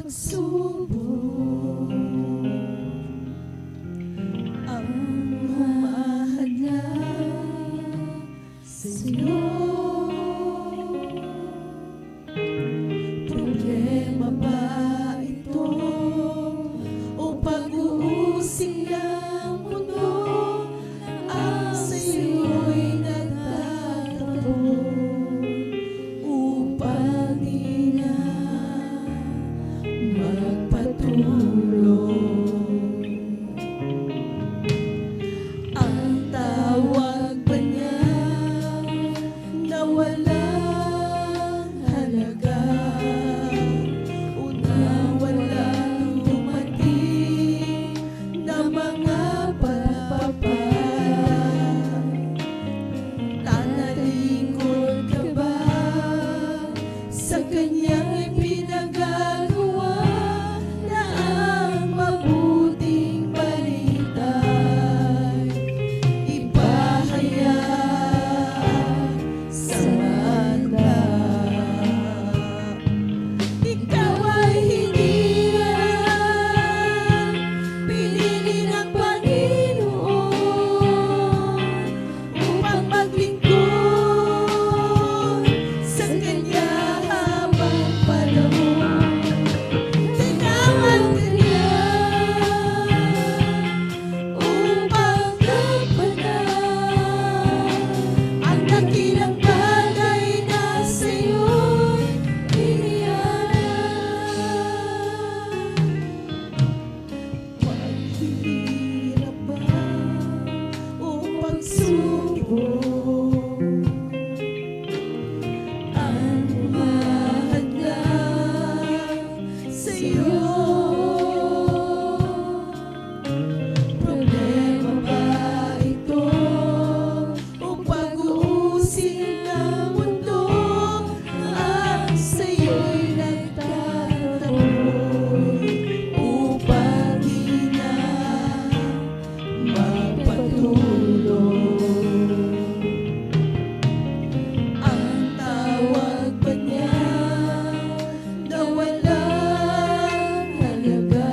pagsubok ang humahadlang sa'yo. Problema ba ito o pag-uusig ng mundo ang sa'yo'y nagtatapon upang di na magpatuloy? Ang tawag ba niya na walang halaga o na walang dumating na mga pagpapala? Tatalikod ka ba sa kanyang pinagagawa na ang mabuting balita'y ipahayag sa mata? Ikaw ay hindi pinili ng Panginoon upang maglingkod sa Kanya habang panahon. Tinawag ka niya upang gampanan ang dakilang bagay na sa'yo'y iniyan. Paghihirap ba o pagsubok ang humahadlang sa'yo? Problema ba ito o pag-uusig ng mundo ang sa'yo'y nagtataboy upang di na magpatuloy? Ang tawag ba niya na walang halaga,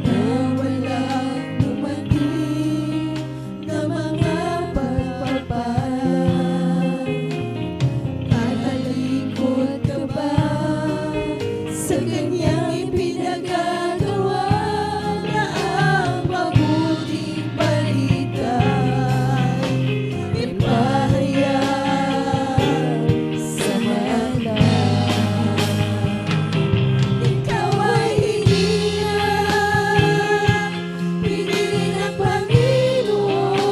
na walang dumating na mga pagpapala? Tatalikod ka ba sa kanyang ipinagagawa na ang mabuting balita'y ipahayag sa mata? Ikaw ay hindi pinili ng Panginoon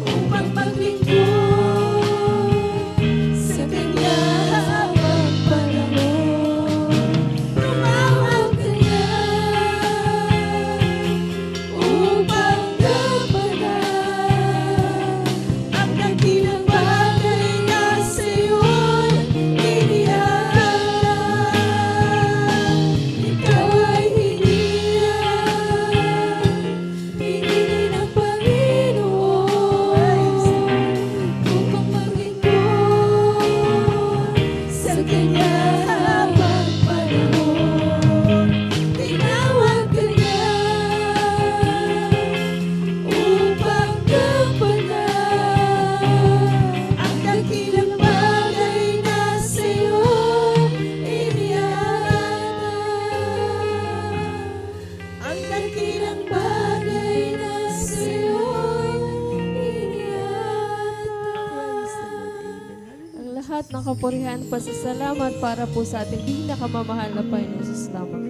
upang maglingkod sa Kanya habang panahon. Tumawag ka niya upang gampanan ang dakilang bagay na sa'yo'y inihandog. Ikaw ay hindi pinili ng Panginoon upang maglingkod sa Kanya habang panahon. Tinawag ka niya upang gampanan ang dakilang bagay na sa'yo'y inihandog. Ang dakilang bagay na sa'yo'y inihandog. Ang lahat ng kapurihan, pasasalamat para po sa ating pinakamamahal na Panginoon Jesus lamang.